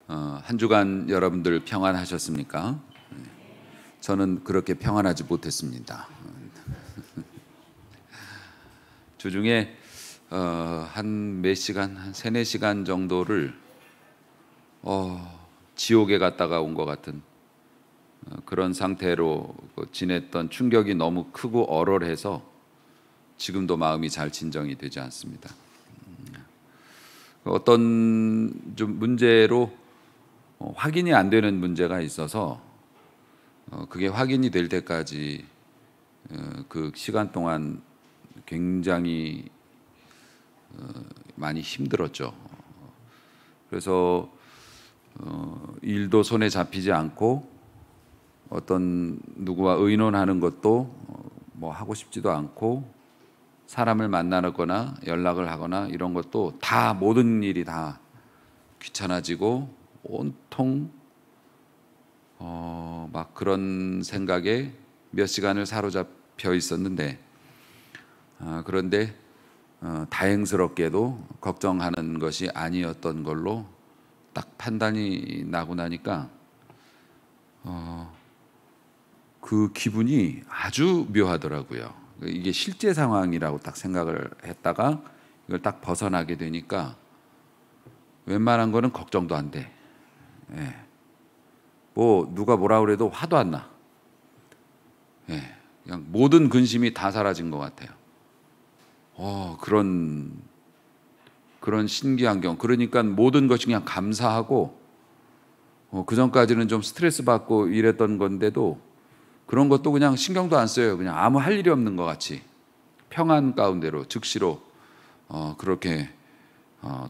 한 주간 여러분들 평안하셨습니까? 저는 그렇게 평안하지 못했습니다. 주중에 한 몇 시간, 한 3, 4시간 정도를 지옥에 갔다가 온 것 같은 그런 상태로 지냈던 충격이 너무 크고 얼얼해서 지금도 마음이 잘 진정이 되지 않습니다. 어떤 좀 문제로 확인이 안 되는 문제가 있어서 그게 확인이 될 때까지 그 시간 동안 굉장히 많이 힘들었죠. 그래서 일도 손에 잡히지 않고 어떤 누구와 의논하는 것도 뭐 하고 싶지도 않고 사람을 만나거나 연락을 하거나 이런 것도 다 모든 일이 다 귀찮아지고 온통 막 그런 생각에 몇 시간을 사로잡혀 있었는데 그런데 다행스럽게도 걱정하는 것이 아니었던 걸로 딱 판단이 나고 나니까 그 기분이 아주 묘하더라고요. 이게 실제 상황이라고 딱 생각을 했다가 이걸 딱 벗어나게 되니까 웬만한 거는 걱정도 안 돼. 예. 뭐 누가 뭐라 그래도 화도 안 나. 예. 그냥 모든 근심이 다 사라진 것 같아요. 그런 신기한 경험. 그러니까 모든 것이 그냥 감사하고 그 전까지는 좀 스트레스 받고 이랬던 건데도 그런 것도 그냥 신경도 안 써요. 그냥 아무 할 일이 없는 것 같이 평안 가운데로 즉시로 그렇게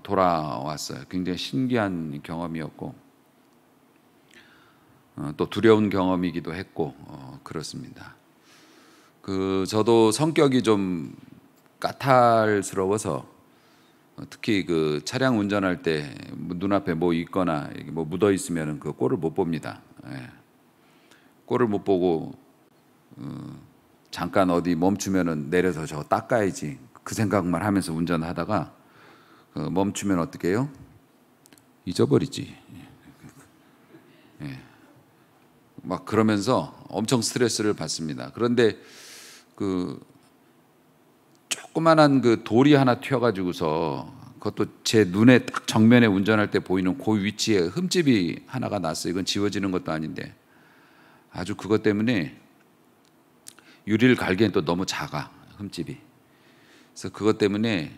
돌아왔어요. 굉장히 신기한 경험이었고 또 두려운 경험이기도 했고 그렇습니다. 저도 성격이 좀 까탈스러워서 특히 그 차량 운전할 때 눈앞에 뭐 있거나 뭐 묻어 있으면 그 꼴을 못 봅니다. 예. 꼴을 못 보고 잠깐 어디 멈추면은 내려서 저거 닦아야지 그 생각만 하면서 운전하다가 멈추면 어떻게 해요? 잊어버리지. 예. 막 그러면서 엄청 스트레스를 받습니다. 그런데 그 조그만한 그 돌이 하나 튀어가지고서 그것도 제 눈에 딱 정면에 운전할 때 보이는 그 위치에 흠집이 하나가 났어요. 이건 지워지는 것도 아닌데 아주 그것 때문에 유리를 갈기엔 또 너무 작아 흠집이. 그래서 그것 때문에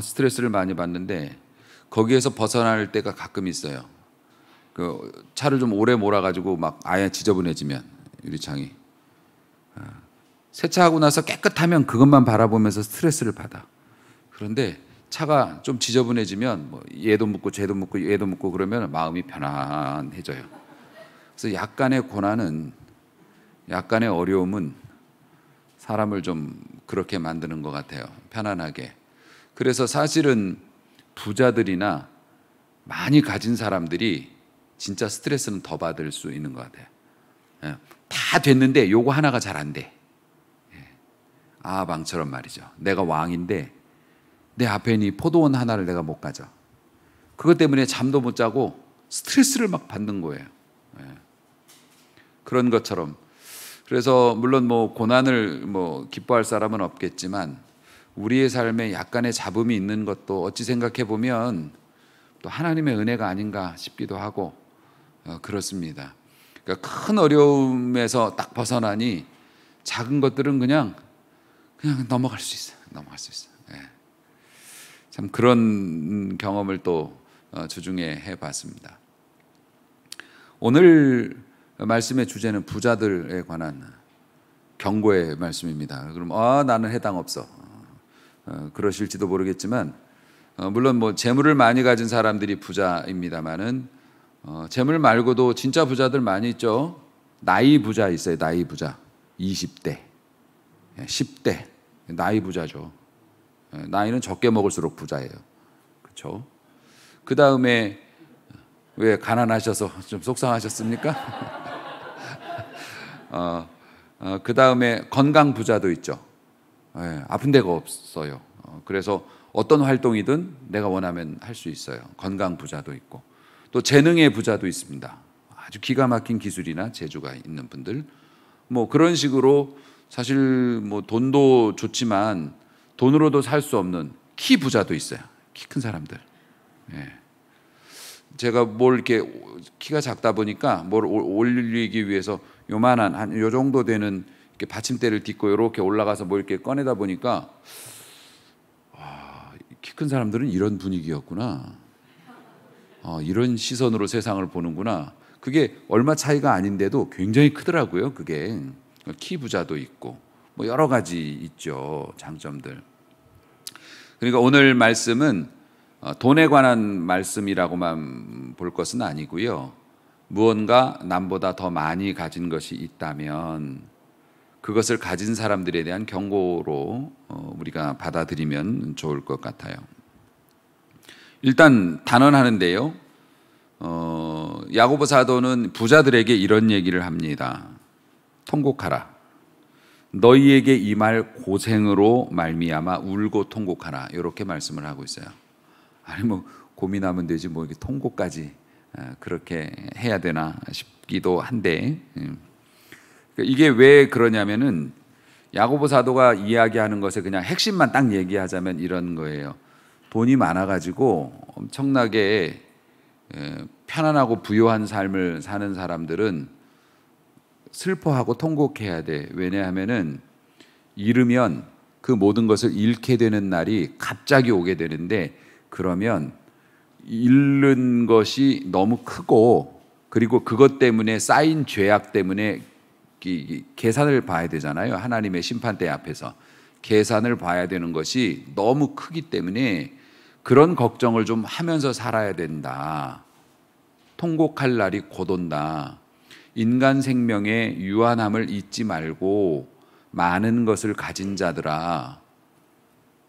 스트레스를 많이 받는데 거기에서 벗어날 때가 가끔 있어요. 그 차를 좀 오래 몰아가지고 막 아예 지저분해지면 유리창이 세차하고 나서 깨끗하면 그것만 바라보면서 스트레스를 받아. 그런데 차가 좀 지저분해지면 뭐 얘도 묻고 쟤도 묻고 얘도 묻고 그러면 마음이 편안해져요. 그래서 약간의 고난은 약간의 어려움은 사람을 좀 그렇게 만드는 것 같아요. 편안하게. 그래서 사실은 부자들이나 많이 가진 사람들이 진짜 스트레스는 더 받을 수 있는 것 같아요. 다 됐는데 요거 하나가 잘 안 돼. 아방처럼 말이죠. 내가 왕인데 내 앞에 있는 이 포도원 하나를 내가 못 가져. 그것 때문에 잠도 못 자고 스트레스를 막 받는 거예요. 그런 것처럼. 그래서 물론 뭐 고난을 뭐 기뻐할 사람은 없겠지만 우리의 삶에 약간의 잡음이 있는 것도 어찌 생각해 보면 또 하나님의 은혜가 아닌가 싶기도 하고 그렇습니다. 그러니까 큰 어려움에서 딱 벗어나니 작은 것들은 그냥 넘어갈 수 있어요. 넘어갈 수 있어요. 참 그런 경험을 또 주중에 해봤습니다. 오늘 말씀의 주제는 부자들에 관한 경고의 말씀입니다. 그럼 나는 해당 없어. 그러실지도 모르겠지만 물론 뭐 재물을 많이 가진 사람들이 부자입니다만은 재물 말고도 진짜 부자들 많이 있죠. 나이 부자 있어요. 나이 부자. 20대, 10대 나이 부자죠. 나이는 적게 먹을수록 부자예요. 그렇죠? 그 다음에 왜 가난하셔서 좀 속상하셨습니까? 그 다음에 건강 부자도 있죠. 아픈 데가 없어요. 그래서 어떤 활동이든 내가 원하면 할 수 있어요. 건강 부자도 있고 또 재능의 부자도 있습니다. 아주 기가 막힌 기술이나 재주가 있는 분들, 뭐 그런 식으로 사실 뭐 돈도 좋지만 돈으로도 살 수 없는 키 부자도 있어요. 키 큰 사람들. 예. 제가 뭘 이렇게 키가 작다 보니까 뭘 올리기 위해서 요만한 한 요 정도 되는 이렇게 받침대를 딛고 이렇게 올라가서 뭐 이렇게 꺼내다 보니까 키 큰 사람들은 이런 분위기였구나. 이런 시선으로 세상을 보는구나. 그게 얼마 차이가 아닌데도 굉장히 크더라고요. 그게 키 부자도 있고 뭐 여러 가지 있죠. 장점들. 그러니까 오늘 말씀은 돈에 관한 말씀이라고만 볼 것은 아니고요. 무언가 남보다 더 많이 가진 것이 있다면 그것을 가진 사람들에 대한 경고로 우리가 받아들이면 좋을 것 같아요. 일단 단언하는데요. 야고보 사도는 부자들에게 이런 얘기를 합니다. 통곡하라. 너희에게 임할 고생으로 말미암아 울고 통곡하라. 이렇게 말씀을 하고 있어요. 아니 뭐 고민하면 되지 뭐 이렇게 통곡까지 그렇게 해야 되나 싶기도 한데, 이게 왜 그러냐면은 야고보 사도가 이야기하는 것에 그냥 핵심만 딱 얘기하자면 이런 거예요. 돈이 많아가지고 엄청나게 편안하고 부유한 삶을 사는 사람들은 슬퍼하고 통곡해야 돼. 왜냐하면은 잃으면 그 모든 것을 잃게 되는 날이 갑자기 오게 되는데, 그러면 잃는 것이 너무 크고 그리고 그것 때문에 쌓인 죄악 때문에 계산을 봐야 되잖아요. 하나님의 심판대 앞에서 계산을 봐야 되는 것이 너무 크기 때문에 그런 걱정을 좀 하면서 살아야 된다. 통곡할 날이 곧 온다. 인간 생명의 유한함을 잊지 말고 많은 것을 가진 자들아,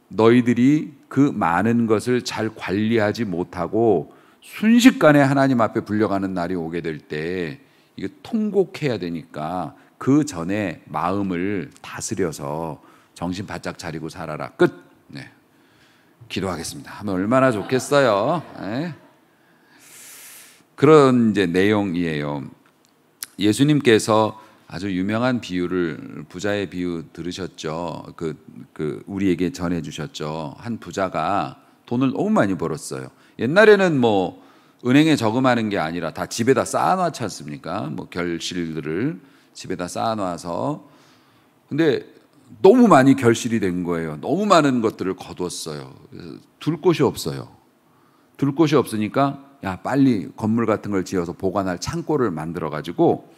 너희들이 그 많은 것을 잘 관리하지 못하고 순식간에 하나님 앞에 불려가는 날이 오게 될 때 이게 통곡해야 되니까 그 전에 마음을 다스려서 정신 바짝 차리고 살아라. 끝. 네. 기도하겠습니다. 하면 얼마나 좋겠어요. 네. 그런 이제 내용이에요. 예수님께서 아주 유명한 비유를, 부자의 비유 들으셨죠? 우리에게 전해 주셨죠. 한 부자가 돈을 너무 많이 벌었어요. 옛날에는 뭐 은행에 저금하는 게 아니라 다 집에다 쌓아놨지 않습니까? 뭐 결실들을 집에다 쌓아놔서. 근데 너무 많이 결실이 된 거예요. 너무 많은 것들을 거뒀어요. 둘 곳이 없어요. 둘 곳이 없으니까 야, 빨리 건물 같은 걸 지어서 보관할 창고를 만들어 가지고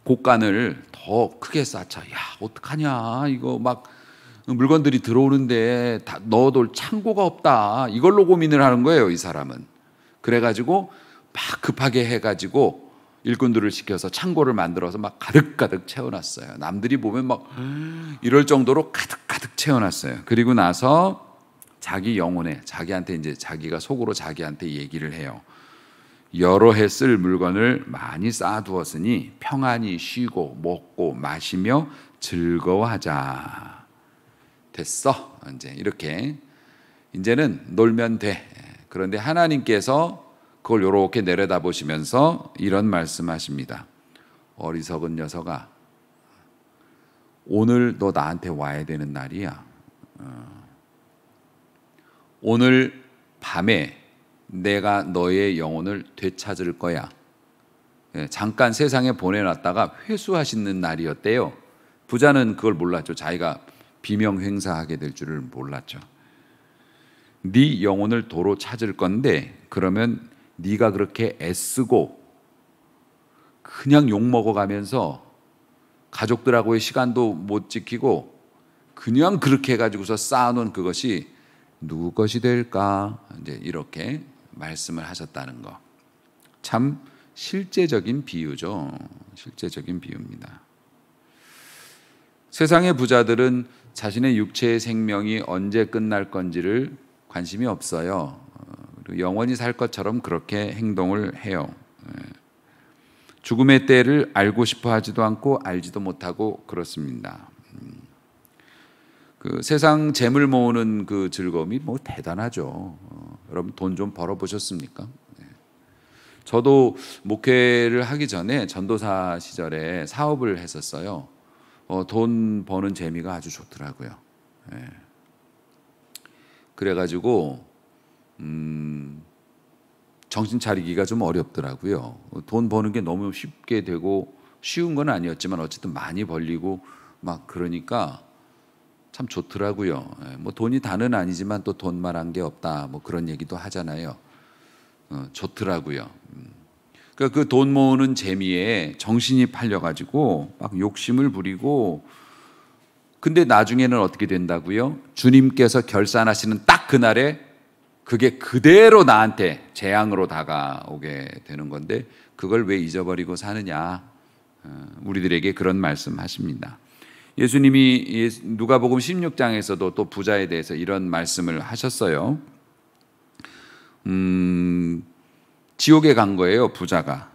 곡간을 더 크게 쌓자. 야, 어떡하냐. 이거 막 물건들이 들어오는데 다 넣어둘 창고가 없다. 이걸로 고민을 하는 거예요, 이 사람은. 그래가지고 막 급하게 해가지고 일꾼들을 시켜서 창고를 만들어서 막 가득가득 채워놨어요. 남들이 보면 막 이럴 정도로 가득가득 채워놨어요. 그리고 나서 자기 영혼에, 자기한테 이제 자기가 속으로 자기한테 얘기를 해요. 여러 해 쓸 물건을 많이 쌓아두었으니 평안히 쉬고 먹고 마시며 즐거워하자. 됐어. 이제 이렇게 이제는 놀면 돼. 그런데 하나님께서 그걸 이렇게 내려다보시면서 이런 말씀하십니다. 어리석은 녀석아, 오늘 너 나한테 와야 되는 날이야. 오늘 밤에 내가 너의 영혼을 되찾을 거야. 잠깐 세상에 보내놨다가 회수하시는 날이었대요. 부자는 그걸 몰랐죠. 자기가 비명 행사하게 될 줄을 몰랐죠. 네 영혼을 도로 찾을 건데 그러면 네가 그렇게 애쓰고 그냥 욕먹어가면서 가족들하고의 시간도 못 지키고 그냥 그렇게 해가지고서 쌓아놓은 그것이 누구 것이 될까? 이제 이렇게 말씀을 하셨다는 거. 참 실제적인 비유죠. 실제적인 비유입니다. 세상의 부자들은 자신의 육체의 생명이 언제 끝날 건지를 관심이 없어요. 영원히 살 것처럼 그렇게 행동을 해요. 죽음의 때를 알고 싶어 하지도 않고 알지도 못하고 그렇습니다. 그 세상 재물 모으는 그 즐거움이 뭐 대단하죠. 여러분 돈 좀 벌어 보셨습니까? 네. 저도 목회를 하기 전에 전도사 시절에 사업을 했었어요. 돈 버는 재미가 아주 좋더라고요. 네. 그래가지고 정신 차리기가 좀 어렵더라고요. 돈 버는 게 너무 쉽게 되고 쉬운 건 아니었지만 어쨌든 많이 벌리고 막 그러니까 참 좋더라고요. 뭐 돈이 다는 아니지만 또 돈만한 게 없다 뭐 그런 얘기도 하잖아요. 좋더라고요. 그러니까 그 돈 모으는 재미에 정신이 팔려가지고 막 욕심을 부리고 근데 나중에는 어떻게 된다고요? 주님께서 결산하시는 딱 그날에 그게 그대로 나한테 재앙으로 다가오게 되는 건데 그걸 왜 잊어버리고 사느냐? 우리들에게 그런 말씀하십니다. 예수님이 누가복음 16장에서도 또 부자에 대해서 이런 말씀을 하셨어요. 지옥에 간 거예요, 부자가.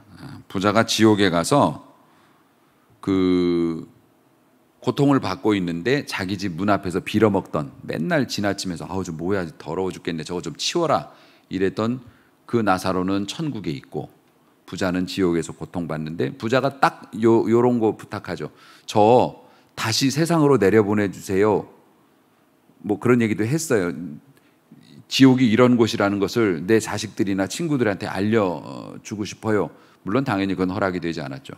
부자가 지옥에 가서 그 고통을 받고 있는데 자기 집 문 앞에서 빌어먹던 맨날 지나치면서 아우 좀 뭐야 더러워 죽겠네 저거 좀 치워라 이랬던 그 나사로는 천국에 있고 부자는 지옥에서 고통받는데 부자가 딱 요런 거 부탁하죠. 저 다시 세상으로 내려보내 주세요. 뭐 그런 얘기도 했어요. 지옥이 이런 곳이라는 것을 내 자식들이나 친구들한테 알려주고 싶어요. 물론 당연히 그건 허락이 되지 않았죠.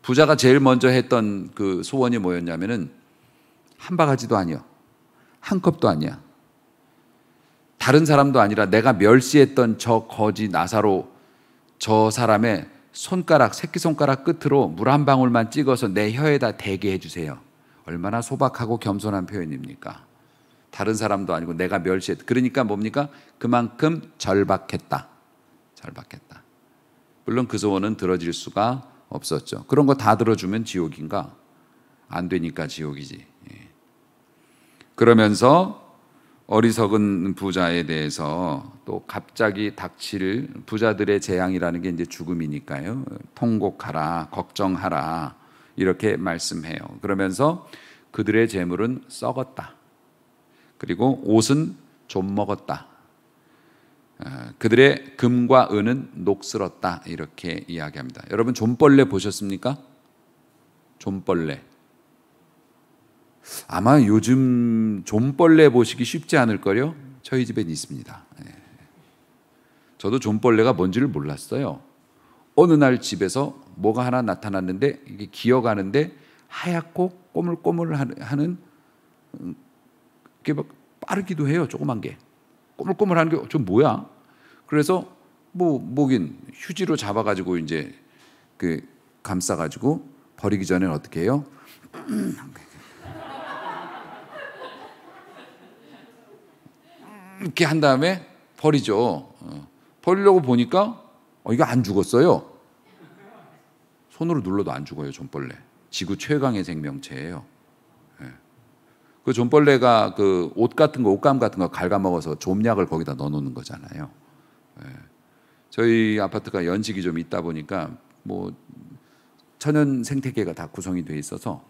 부자가 제일 먼저 했던 그 소원이 뭐였냐면은 한 바가지도 아니야. 한 컵도 아니야. 다른 사람도 아니라 내가 멸시했던 저 거지 나사로 저 사람의 손가락, 새끼손가락 끝으로 물 한 방울만 찍어서 내 혀에다 대게 해주세요. 얼마나 소박하고 겸손한 표현입니까? 다른 사람도 아니고 내가 멸시했다. 그러니까 뭡니까? 그만큼 절박했다. 절박했다. 물론 그 소원은 들어질 수가 없었죠. 그런 거 다 들어주면 지옥인가? 안 되니까 지옥이지. 그러면서 어리석은 부자에 대해서 또 갑자기 닥칠 부자들의 재앙이라는 게 이제 죽음이니까요. 통곡하라, 걱정하라 이렇게 말씀해요. 그러면서 그들의 재물은 썩었다. 그리고 옷은 좀 먹었다. 그들의 금과 은은 녹슬었다 이렇게 이야기합니다. 여러분 좀벌레 보셨습니까? 좀벌레. 아마 요즘 좀벌레 보시기 쉽지 않을걸요? 저희 집엔 있습니다. 저도 좀벌레가 뭔지를 몰랐어요. 어느 날 집에서 뭐가 하나 나타났는데 이게 기어가는데 하얗고 꼬물꼬물하는 게 막 빠르기도 해요. 조그만 게. 꼬물꼬물한 게 좀 뭐야? 그래서 뭐긴 휴지로 잡아가지고 이제 그 감싸가지고 버리기 전에는 어떻게 해요? 이렇게 한 다음에 버리죠. 버리려고 보니까 이거 안 죽었어요. 손으로 눌러도 안 죽어요. 좀벌레. 지구 최강의 생명체예요. 그 좀벌레가 그 옷 같은 거, 옷감 같은 거 갉아먹어서 좀약을 거기다 넣어놓는 거잖아요. 저희 아파트가 연식이 좀 있다 보니까 뭐 천연 생태계가 다 구성이 돼 있어서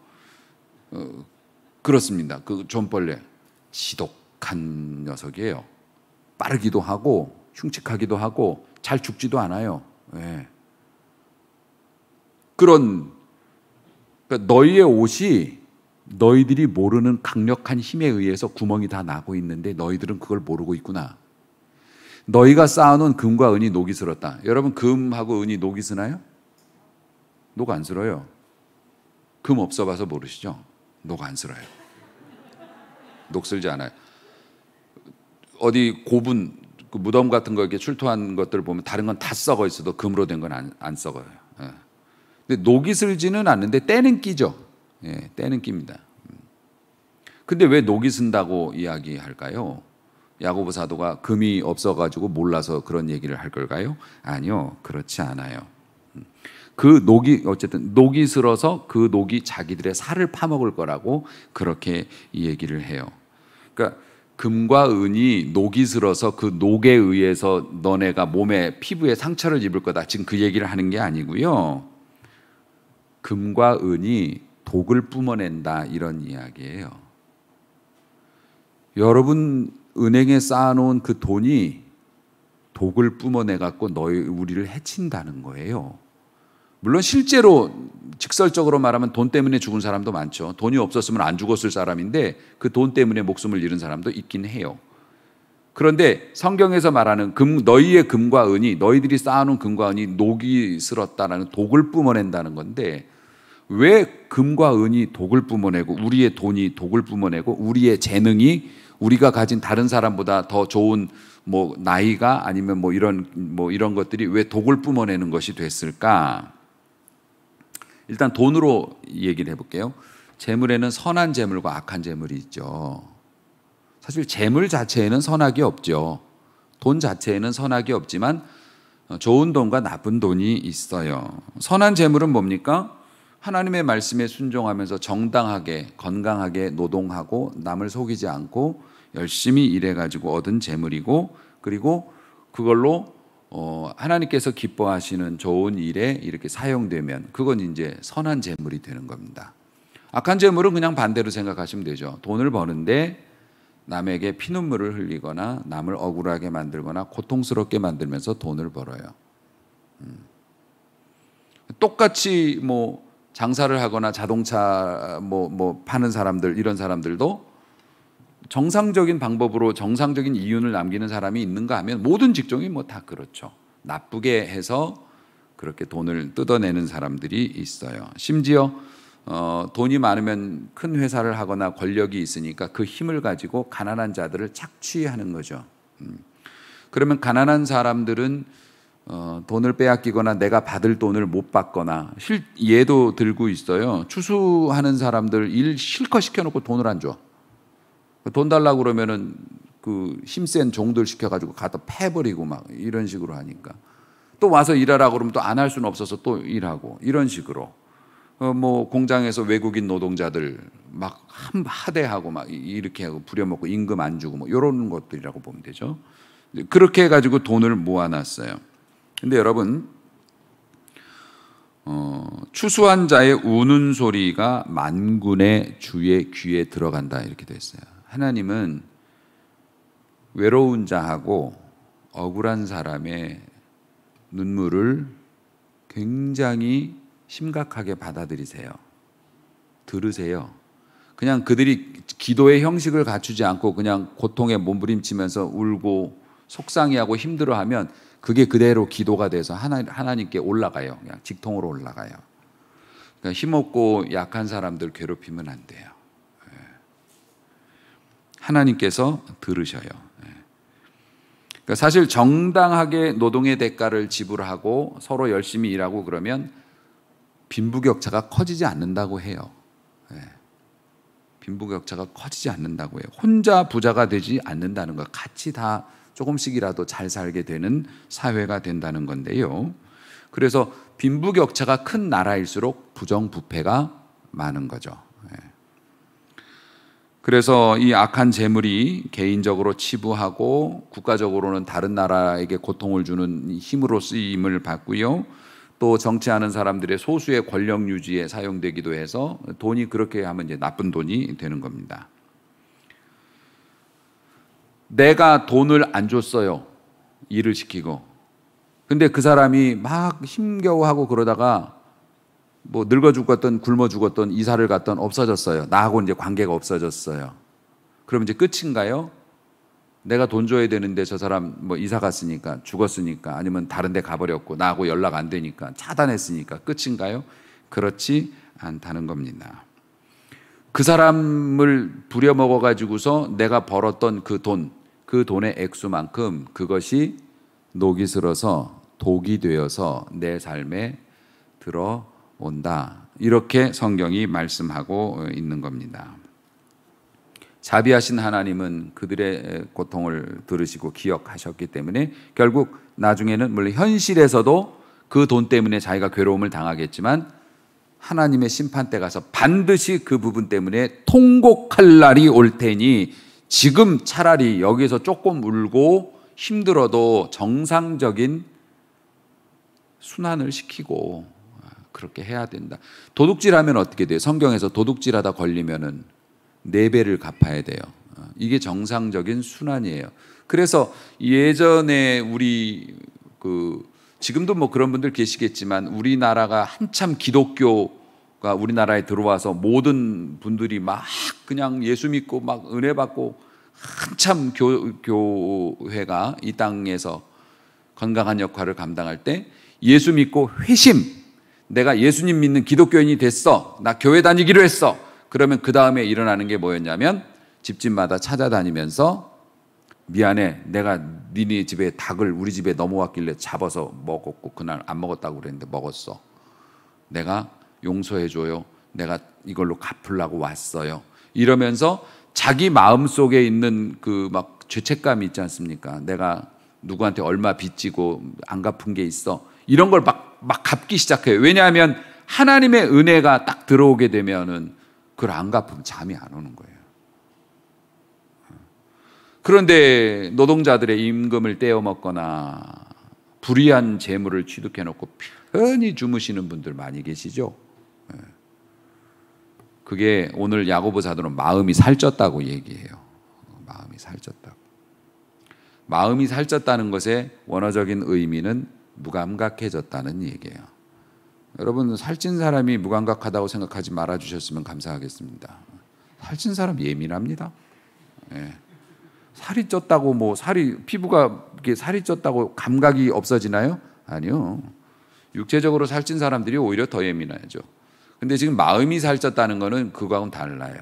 그렇습니다. 그 좀벌레 지독한 녀석이에요. 빠르기도 하고 흉측하기도 하고 잘 죽지도 않아요. 그러니까 너희의 옷이 너희들이 모르는 강력한 힘에 의해서 구멍이 다 나고 있는데 너희들은 그걸 모르고 있구나. 너희가 쌓아놓은 금과 은이 녹이 슬었다. 여러분 금하고 은이 녹이 쓰나요? 녹 안 슬어요. 금 없어봐서 모르시죠? 녹 안 슬어요. 녹 슬지 않아요. 어디 고분 그 무덤 같은 거 이렇게 출토한 것들 보면 다른 건 다 썩어 있어도 금으로 된 건 안 썩어요. 근데 녹이 슬지는 않는데 때는 끼죠. 때는 낍니다. 근데 왜 녹이 쓴다고 이야기할까요? 야고보 사도가 금이 없어가지고 몰라서 그런 얘기를 할 걸까요? 아니요, 그렇지 않아요. 그 녹이 어쨌든 녹이 슬어서 그 녹이 자기들의 살을 파먹을 거라고 그렇게 이 얘기를 해요. 그러니까 금과 은이 녹이 슬어서 그 녹에 의해서 너네가 몸에 피부에 상처를 입을 거다. 지금 그 얘기를 하는 게 아니고요. 금과 은이 독을 뿜어낸다 이런 이야기예요. 여러분 은행에 쌓아놓은 그 돈이 독을 뿜어내 갖고 우리를 해친다는 거예요. 물론 실제로 직설적으로 말하면 돈 때문에 죽은 사람도 많죠. 돈이 없었으면 안 죽었을 사람인데 그 돈 때문에 목숨을 잃은 사람도 있긴 해요. 그런데 성경에서 말하는 너희의 금과 은이, 너희들이 쌓아놓은 금과 은이 녹이 슬었다라는 독을 뿜어낸다는 건데, 왜 금과 은이 독을 뿜어내고 우리의 돈이 독을 뿜어내고 우리의 재능이 우리가 가진 다른 사람보다 더 좋은 뭐 나이가 아니면 뭐 이런 것들이 왜 독을 뿜어내는 것이 됐을까? 일단 돈으로 얘기를 해볼게요. 재물에는 선한 재물과 악한 재물이 있죠. 사실 재물 자체에는 선악이 없죠. 돈 자체에는 선악이 없지만 좋은 돈과 나쁜 돈이 있어요. 선한 재물은 뭡니까? 하나님의 말씀에 순종하면서 정당하게 건강하게 노동하고 남을 속이지 않고 열심히 일해가지고 얻은 재물이고, 그리고 그걸로 하나님께서 기뻐하시는 좋은 일에 이렇게 사용되면 그건 이제 선한 재물이 되는 겁니다. 악한 재물은 그냥 반대로 생각하시면 되죠. 돈을 버는데 남에게 피눈물을 흘리거나 남을 억울하게 만들거나 고통스럽게 만들면서 돈을 벌어요. 똑같이 뭐 장사를 하거나 자동차 뭐 파는 사람들, 이런 사람들도 정상적인 방법으로 정상적인 이윤을 남기는 사람이 있는가 하면 모든 직종이 뭐 다 그렇죠. 나쁘게 해서 그렇게 돈을 뜯어내는 사람들이 있어요. 심지어 돈이 많으면 큰 회사를 하거나 권력이 있으니까 그 힘을 가지고 가난한 자들을 착취하는 거죠. 그러면 가난한 사람들은 돈을 빼앗기거나 내가 받을 돈을 못 받거나, 예도 들고 있어요. 추수하는 사람들 일 실컷 시켜놓고 돈을 안 줘. 돈 달라고 그러면은 그 힘센 종들 시켜가지고 갖다 패버리고 막 이런 식으로 하니까, 또 와서 일하라고 그러면 또 안 할 수는 없어서 또 일하고, 이런 식으로 뭐 공장에서 외국인 노동자들 막 하대하고 막 이렇게 하고 부려먹고 임금 안 주고 뭐 이런 것들이라고 보면 되죠. 그렇게 해가지고 돈을 모아놨어요. 근데 여러분, 추수한 자의 우는 소리가 만군의 주의 귀에 들어간다, 이렇게 돼 있어요. 하나님은 외로운 자하고 억울한 사람의 눈물을 굉장히 심각하게 받아들이세요. 들으세요. 그냥 그들이 기도의 형식을 갖추지 않고 그냥 고통에 몸부림치면서 울고 속상해하고 힘들어하면 그게 그대로 기도가 돼서 하나님께 올라가요. 그냥 직통으로 올라가요. 그러니까 힘없고 약한 사람들 괴롭히면 안 돼요. 하나님께서 들으셔요. 그러니까 사실 정당하게 노동의 대가를 지불하고 서로 열심히 일하고 그러면 빈부격차가 커지지 않는다고 해요. 빈부격차가 커지지 않는다고 해요. 혼자 부자가 되지 않는다는 거, 같이 다 조금씩이라도 잘 살게 되는 사회가 된다는 건데요. 그래서 빈부격차가 큰 나라일수록 부정부패가 많은 거죠. 그래서 이 악한 재물이 개인적으로 치부하고 국가적으로는 다른 나라에게 고통을 주는 힘으로 쓰임을 받고요. 또 정치하는 사람들의 소수의 권력 유지에 사용되기도 해서 돈이 그렇게 하면 이제 나쁜 돈이 되는 겁니다. 내가 돈을 안 줬어요. 일을 시키고. 근데 그 사람이 막 힘겨워하고 그러다가 뭐 늙어 죽었던 굶어 죽었던 이사를 갔던 없어졌어요. 나하고 이제 관계가 없어졌어요. 그럼 이제 끝인가요? 내가 돈 줘야 되는데 저 사람 뭐 이사 갔으니까, 죽었으니까, 아니면 다른 데 가버렸고 나하고 연락 안 되니까, 차단했으니까 끝인가요? 그렇지 않다는 겁니다. 그 사람을 부려먹어 가지고서 내가 벌었던 그 돈의 액수만큼 그것이 녹이 슬어서 독이 되어서 내 삶에 들어온다. 이렇게 성경이 말씀하고 있는 겁니다. 자비하신 하나님은 그들의 고통을 들으시고 기억하셨기 때문에 결국 나중에는 물론 현실에서도 그 돈 때문에 자기가 괴로움을 당하겠지만 하나님의 심판대 가서 반드시 그 부분 때문에 통곡할 날이 올 테니 지금 차라리 여기서 조금 울고 힘들어도 정상적인 순환을 시키고 그렇게 해야 된다. 도둑질하면 어떻게 돼요? 성경에서 도둑질하다 걸리면은 4배를 갚아야 돼요. 이게 정상적인 순환이에요. 그래서 예전에 우리 지금도 뭐 그런 분들 계시겠지만 우리나라가 한참 기독교가 우리나라에 들어와서 모든 분들이 막 그냥 예수 믿고 막 은혜 받고 한참 교회가 이 땅에서 건강한 역할을 감당할 때 예수 믿고 회심, 내가 예수님 믿는 기독교인이 됐어, 나 교회 다니기로 했어. 그러면 그 다음에 일어나는 게 뭐였냐면 집집마다 찾아다니면서 미안해, 내가 니네 집에 닭을 우리 집에 넘어왔길래 잡아서 먹었고 그날 안 먹었다고 그랬는데 먹었어, 내가 용서해줘요, 내가 이걸로 갚으려고 왔어요, 이러면서 자기 마음속에 있는 그 막 죄책감이 있지 않습니까? 내가 누구한테 얼마 빚지고 안 갚은 게 있어, 이런 걸 막 갚기 시작해요. 왜냐하면 하나님의 은혜가 딱 들어오게 되면은 그걸 안 갚으면 잠이 안 오는 거예요. 그런데 노동자들의 임금을 떼어 먹거나 불의한 재물을 취득해 놓고 편히 주무시는 분들 많이 계시죠. 그게 오늘 야고보사도는 마음이 살쪘다고 얘기해요. 마음이 살쪘다고. 마음이 살쪘다는 것의 원어적인 의미는 무감각해졌다는 얘기예요. 여러분, 살찐 사람이 무감각하다고 생각하지 말아주셨으면 감사하겠습니다. 살찐 사람 예민합니다. 예. 살이 쪘다고 뭐 피부가 이렇게 살이 쪘다고 감각이 없어지나요? 아니요. 육체적으로 살찐 사람들이 오히려 더 예민하죠. 근데 지금 마음이 살쪘다는 거는 그거하고는 달라요.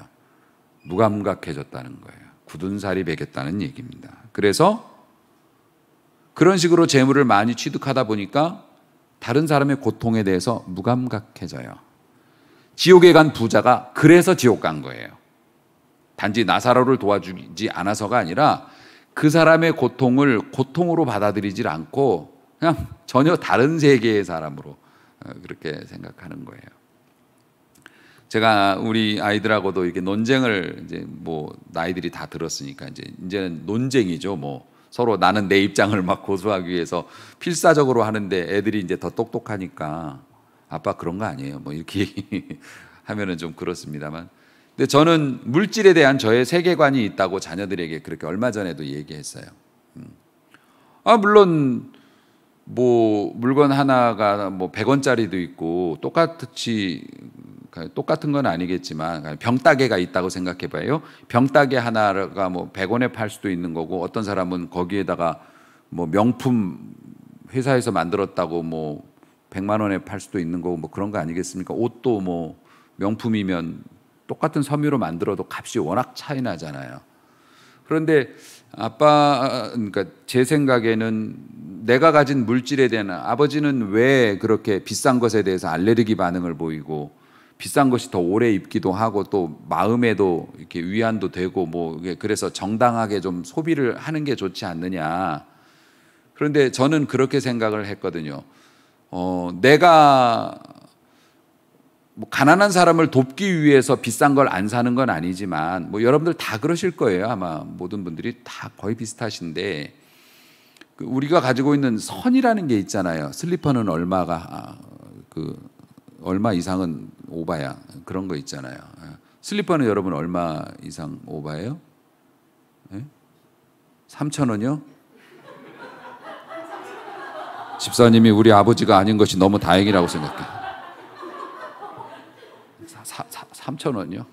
무감각해졌다는 거예요. 굳은 살이 배겼다는 얘기입니다. 그래서 그런 식으로 재물을 많이 취득하다 보니까 다른 사람의 고통에 대해서 무감각해져요. 지옥에 간 부자가 그래서 지옥 간 거예요. 단지 나사로를 도와주지 않아서가 아니라 그 사람의 고통을 고통으로 받아들이질 않고 그냥 전혀 다른 세계의 사람으로 그렇게 생각하는 거예요. 제가 우리 아이들하고도 이렇게 논쟁을 이제 뭐 나이들이 다 들었으니까 이제는 논쟁이죠. 뭐 서로 나는 내 입장을 막 고수하기 위해서 필사적으로 하는데 애들이 이제 더 똑똑하니까 아빠 그런 거 아니에요, 뭐 이렇게 하면은 좀 그렇습니다만, 근데 저는 물질에 대한 저의 세계관이 있다고 자녀들에게 그렇게 얼마 전에도 얘기했어요. 물론 뭐 물건 하나가 뭐 100원짜리도 있고 똑같은 건 아니겠지만 병따개가 있다고 생각해 봐요. 병따개 하나가 뭐 100원에 팔 수도 있는 거고, 어떤 사람은 거기에다가 뭐 명품 회사에서 만들었다고 뭐 100만 원에 팔 수도 있는 거고, 뭐 그런 거 아니겠습니까? 옷도 뭐 명품이면 똑같은 섬유로 만들어도 값이 워낙 차이 나잖아요. 그런데 그러니까 제 생각에는 내가 가진 물질에 대한, 아버지는 왜 그렇게 비싼 것에 대해서 알레르기 반응을 보이고 비싼 것이 더 오래 입기도 하고 또 마음에도 이렇게 위안도 되고 뭐 그래서 정당하게 좀 소비를 하는 게 좋지 않느냐. 그런데 저는 그렇게 생각을 했거든요. 내가 뭐 가난한 사람을 돕기 위해서 비싼 걸 안 사는 건 아니지만, 뭐 여러분들 다 그러실 거예요. 아마 모든 분들이 다 거의 비슷하신데, 우리가 가지고 있는 선이라는 게 있잖아요. 슬리퍼는 얼마 이상은 오바야, 그런 거 있잖아요. 슬리퍼는 여러분 얼마 이상 오바예요? 네? 3,000원이요? 집사님이 우리 아버지가 아닌 것이 너무 다행이라고 생각해. 3,000원이요?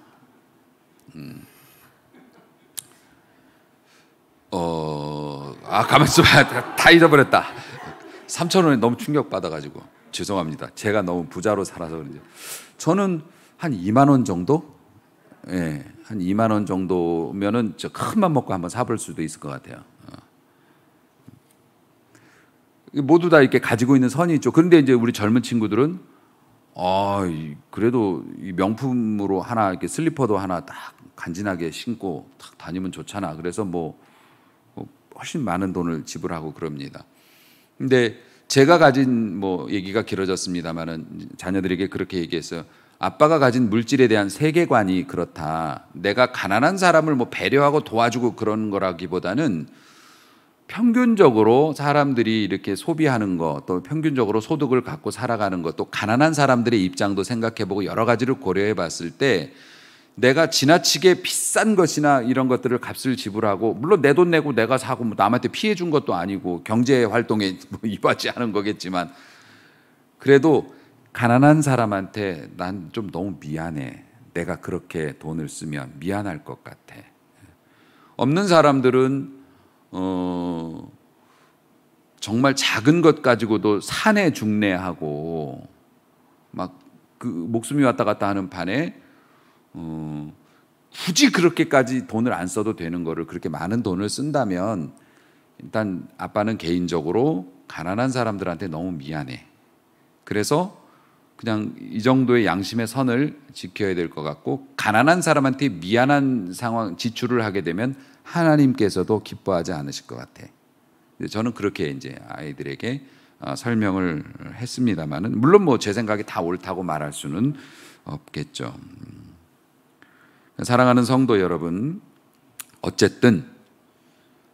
가만히 있어봐. 다 잊어버렸다. 3,000원에 너무 충격받아가지고 죄송합니다. 제가 너무 부자로 살아서 그런지. 저는 한 2만 원 정도? 예, 한 2만 원 정도면은 저 큰 맘 먹고 한번 사볼 수도 있을 것 같아요. 모두 다 이렇게 가지고 있는 선이 있죠. 그런데 이제 우리 젊은 친구들은 그래도 이 명품으로 하나, 이렇게 슬리퍼도 하나 딱 간지나게 신고 딱 다니면 좋잖아. 그래서 뭐 훨씬 많은 돈을 지불하고 그럽니다. 근데 제가 가진, 뭐 얘기가 길어졌습니다만은 자녀들에게 그렇게 얘기했어요. 아빠가 가진 물질에 대한 세계관이 그렇다. 내가 가난한 사람을 뭐 배려하고 도와주고 그런 거라기보다는 평균적으로 사람들이 이렇게 소비하는 것, 또 평균적으로 소득을 갖고 살아가는 것, 또 가난한 사람들의 입장도 생각해보고 여러 가지를 고려해 봤을 때 내가 지나치게 비싼 것이나 이런 것들을 값을 지불하고, 물론 내 돈 내고 내가 사고 뭐 남한테 피해 준 것도 아니고 경제 활동에 뭐 이바지 않은 거겠지만, 그래도 가난한 사람한테 난 좀 너무 미안해. 내가 그렇게 돈을 쓰면 미안할 것 같아. 없는 사람들은 정말 작은 것 가지고도 사내 중내하고 막 그 목숨이 왔다 갔다 하는 판에 굳이 그렇게까지 돈을 안 써도 되는 거를 그렇게 많은 돈을 쓴다면, 일단 아빠는 개인적으로 가난한 사람들한테 너무 미안해. 그래서 그냥 이 정도의 양심의 선을 지켜야 될 것 같고, 가난한 사람한테 미안한 상황 지출을 하게 되면 하나님께서도 기뻐하지 않으실 것 같아. 저는 그렇게 이제 아이들에게 설명을 했습니다만은, 물론 뭐 제 생각이 다 옳다고 말할 수는 없겠죠. 사랑하는 성도 여러분, 어쨌든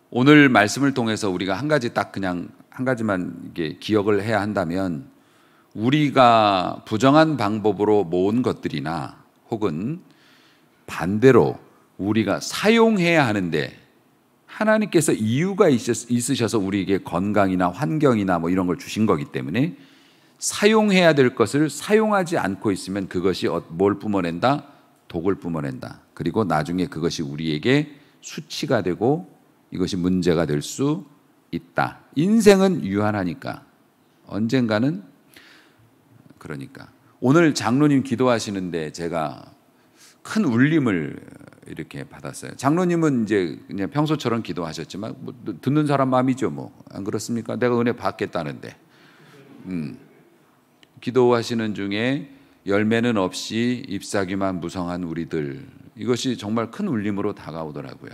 오늘 말씀을 통해서 우리가 한 가지 딱 그냥 한 가지만 이게 기억을 해야 한다면, 우리가 부정한 방법으로 모은 것들이나 혹은 반대로 우리가 사용해야 하는데 하나님께서 이유가 있으셔서 우리에게 건강이나 환경이나 뭐 이런 걸 주신 거기 때문에, 사용해야 될 것을 사용하지 않고 있으면 그것이 뭘 뿜어낸다? 독을 뿜어낸다. 그리고 나중에 그것이 우리에게 수치가 되고 이것이 문제가 될 수 있다. 인생은 유한하니까 언젠가는. 그러니까 오늘 장로님 기도하시는데 제가 큰 울림을 이렇게 받았어요. 장로님은 이제 그냥 평소처럼 기도하셨지만 뭐 듣는 사람 마음이죠, 뭐. 안 그렇습니까? 내가 은혜 받겠다는데. 기도하시는 중에 열매는 없이 잎사귀만 무성한 우리들, 이것이 정말 큰 울림으로 다가오더라고요.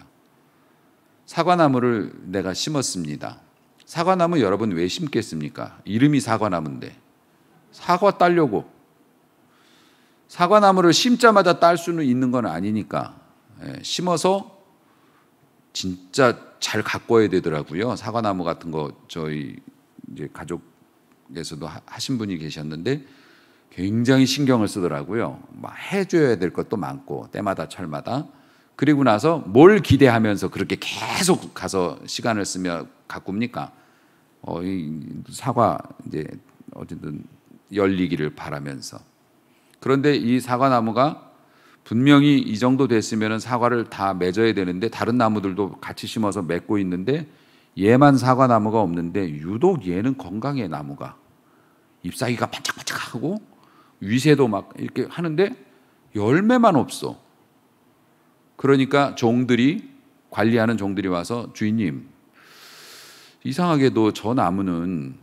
사과나무를 내가 심었습니다. 사과나무 여러분 왜 심겠습니까? 이름이 사과나무인데. 사과 따려고. 사과나무를 심자마자 딸 수는 있는 건 아니니까 심어서 진짜 잘 가꿔야 되더라고요. 사과나무 같은 거 저희 이제 가족에서도 하신 분이 계셨는데 굉장히 신경을 쓰더라고요. 막 해줘야 될 것도 많고 때마다 철마다. 그리고 나서 뭘 기대하면서 그렇게 계속 가서 시간을 쓰며 가꿉니까? 이 사과 이제 어쨌든 열리기를 바라면서. 그런데 이 사과나무가 분명히 이 정도 됐으면 사과를 다 맺어야 되는데 다른 나무들도 같이 심어서 맺고 있는데 얘만 사과나무가 없는데 유독 얘는 건강해. 나무가 잎사귀가 반짝반짝하고 위세도 막 이렇게 하는데 열매만 없어. 그러니까 종들이, 관리하는 종들이 와서 주인님, 이상하게도 저 나무는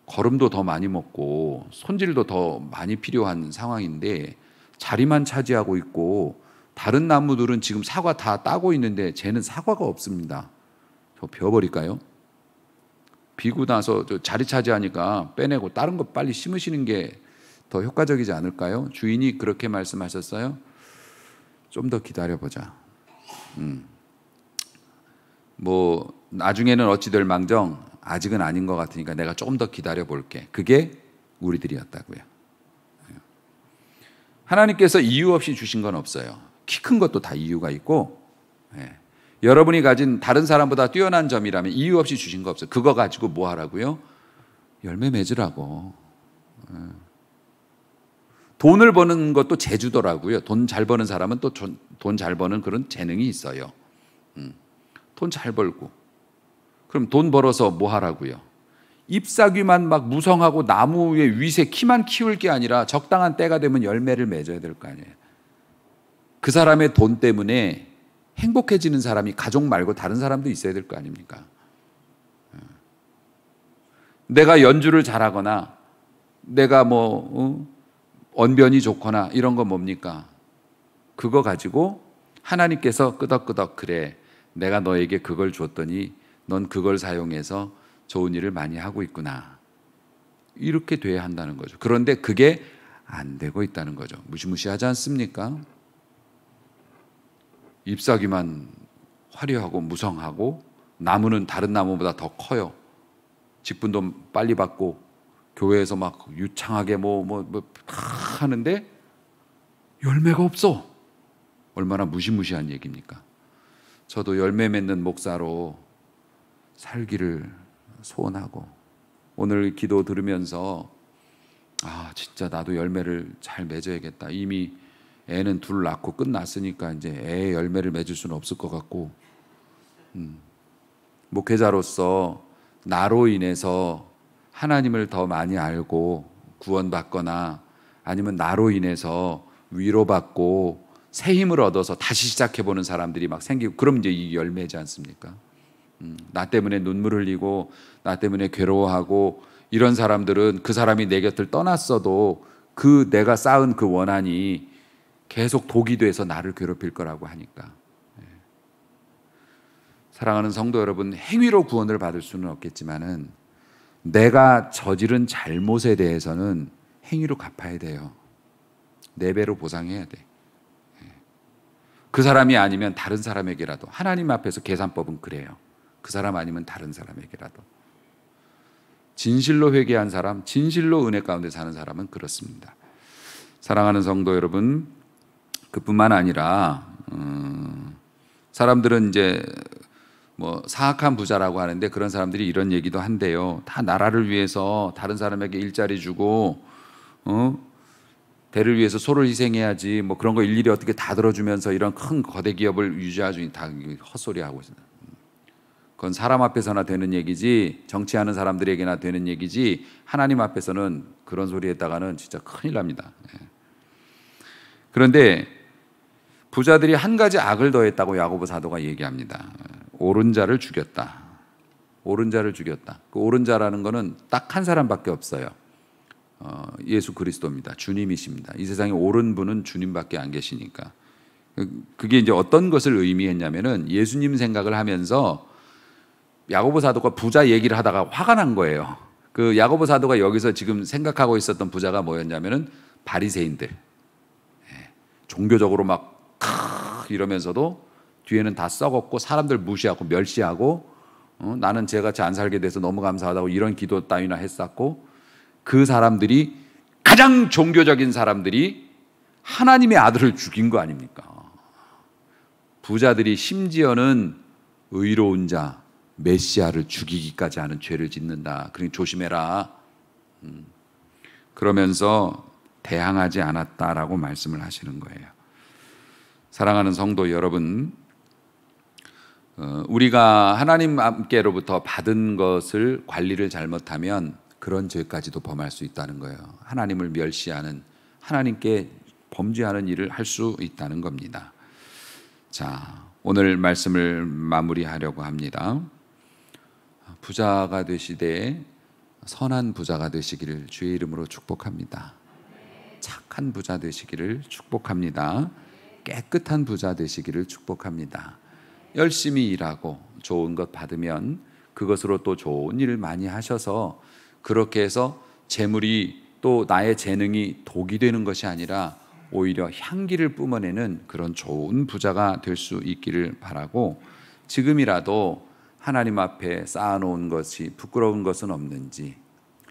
거름도 더 많이 먹고 손질도 더 많이 필요한 상황인데 자리만 차지하고 있고 다른 나무들은 지금 사과 다 따고 있는데 쟤는 사과가 없습니다. 저 베어버릴까요? 비고 나서 자리 차지하니까 빼내고 다른 거 빨리 심으시는 게 더 효과적이지 않을까요? 주인이 그렇게 말씀하셨어요. 좀 더 기다려보자. 뭐 나중에는 어찌 될 망정 아직은 아닌 것 같으니까 내가 조금 더 기다려볼게. 그게 우리들이었다고요. 하나님께서 이유 없이 주신 건 없어요. 키 큰 것도 다 이유가 있고, 여러분이 가진 다른 사람보다 뛰어난 점이라면 이유 없이 주신 거 없어요. 그거 가지고 뭐 하라고요? 열매 맺으라고. 돈을 버는 것도 재주더라고요. 돈 잘 버는 사람은 또 돈 잘 버는 그런 재능이 있어요. 돈 잘 벌고. 그럼 돈 벌어서 뭐 하라고요? 잎사귀만 막 무성하고 나무의 위세 키만 키울 게 아니라 적당한 때가 되면 열매를 맺어야 될 거 아니에요. 그 사람의 돈 때문에 행복해지는 사람이 가족 말고 다른 사람도 있어야 될 거 아닙니까? 내가 연주를 잘하거나 내가 뭐 언변이 좋거나 이런 거 뭡니까? 그거 가지고 하나님께서 끄덕끄덕 그래, 내가 너에게 그걸 줬더니 넌 그걸 사용해서 좋은 일을 많이 하고 있구나. 이렇게 돼야 한다는 거죠. 그런데 그게 안 되고 있다는 거죠. 무시무시하지 않습니까? 잎사귀만 화려하고 무성하고 나무는 다른 나무보다 더 커요. 직분도 빨리 받고 교회에서 막 유창하게 뭐 하는데 열매가 없어. 얼마나 무시무시한 얘기입니까? 저도 열매 맺는 목사로 살기를 소원하고, 오늘 기도 들으면서 진짜 나도 열매를 잘 맺어야겠다. 이미 애는 둘 낳고 끝났으니까 이제 애의 열매를 맺을 수는 없을 것 같고, 목회자로서 나로 인해서 하나님을 더 많이 알고 구원받거나 아니면 나로 인해서 위로받고 새 힘을 얻어서 다시 시작해보는 사람들이 막 생기고, 그럼 이제 이 열매지 않습니까? 나 때문에 눈물 흘리고 나 때문에 괴로워하고 이런 사람들은 그 사람이 내 곁을 떠났어도 그 내가 쌓은 그 원한이 계속 독이 돼서 나를 괴롭힐 거라고 하니까. 사랑하는 성도 여러분, 행위로 구원을 받을 수는 없겠지만은 내가 저지른 잘못에 대해서는 행위로 갚아야 돼요. 4배로 보상해야 돼. 그 사람이 아니면 다른 사람에게라도, 하나님 앞에서 계산법은 그래요. 그 사람 아니면 다른 사람에게라도. 진실로 회개한 사람, 진실로 은혜 가운데 사는 사람은 그렇습니다. 사랑하는 성도 여러분, 그뿐만 아니라 사람들은 이제 뭐 사악한 부자라고 하는데, 그런 사람들이 이런 얘기도 한대요. 다 나라를 위해서 다른 사람에게 일자리 주고 대를 위해서 소를 희생해야지, 뭐 그런 거 일일이 어떻게 다 들어주면서 이런 큰 거대 기업을 유지하지, 다 헛소리 하고 있어요. 그건 사람 앞에서나 되는 얘기지, 정치하는 사람들에게나 되는 얘기지, 하나님 앞에서는 그런 소리 했다가는 진짜 큰일 납니다. 그런데 부자들이 한 가지 악을 더했다고 야고보 사도가 얘기합니다. 옳은 자를 죽였다. 옳은 자를 죽였다. 그 옳은 자라는 거는 딱 한 사람밖에 없어요. 예수 그리스도입니다. 주님이십니다. 이 세상에 옳은 분은 주님밖에 안 계시니까. 그게 이제 어떤 것을 의미했냐면은, 예수님 생각을 하면서 야고보 사도가 부자 얘기를 하다가 화가 난 거예요. 그 야고보 사도가 여기서 지금 생각하고 있었던 부자가 뭐였냐면은 바리새인들. 종교적으로 막 이러면서도 뒤에는 다 썩었고 사람들 무시하고 멸시하고, 나는 쟤같이 안 살게 돼서 너무 감사하다고 이런 기도 따위나 했었고, 그 사람들이, 가장 종교적인 사람들이 하나님의 아들을 죽인 거 아닙니까? 부자들이 심지어는 의로운 자 메시아를 죽이기까지 하는 죄를 짓는다. 그러니 조심해라. 그러면서 대항하지 않았다라고 말씀을 하시는 거예요. 사랑하는 성도 여러분, 우리가 하나님께로부터 받은 것을 관리를 잘못하면 그런 죄까지도 범할 수 있다는 거예요. 하나님을 멸시하는, 하나님께 범죄하는 일을 할 수 있다는 겁니다. 자, 오늘 말씀을 마무리하려고 합니다. 부자가 되시되 선한 부자가 되시기를 주의 이름으로 축복합니다. 착한 부자 되시기를 축복합니다. 깨끗한 부자 되시기를 축복합니다. 열심히 일하고 좋은 것 받으면 그것으로 또 좋은 일을 많이 하셔서, 그렇게 해서 재물이, 또 나의 재능이 독이 되는 것이 아니라 오히려 향기를 뿜어내는 그런 좋은 부자가 될 수 있기를 바라고, 지금이라도 하나님 앞에 쌓아놓은 것이 부끄러운 것은 없는지,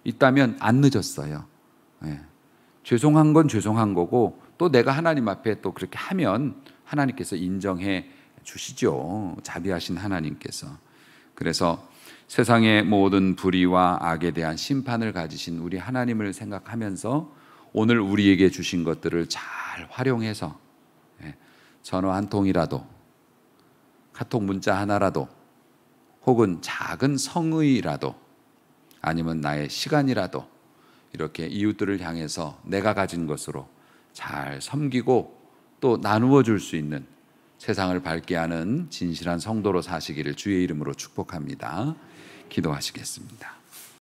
있다면 안 늦었어요. 죄송한 건 죄송한 거고, 또 내가 하나님 앞에 또 그렇게 하면 하나님께서 인정해 주시죠. 자비하신 하나님께서. 그래서 세상의 모든 불의와 악에 대한 심판을 가지신 우리 하나님을 생각하면서 오늘 우리에게 주신 것들을 잘 활용해서 전화 한 통이라도, 카톡 문자 하나라도, 혹은 작은 성의라도, 아니면 나의 시간이라도 이렇게 이웃들을 향해서 내가 가진 것으로 잘 섬기고 또 나누어 줄 수 있는, 세상을 밝게 하는 진실한 성도로 사시기를 주의 이름으로 축복합니다. 기도하시겠습니다.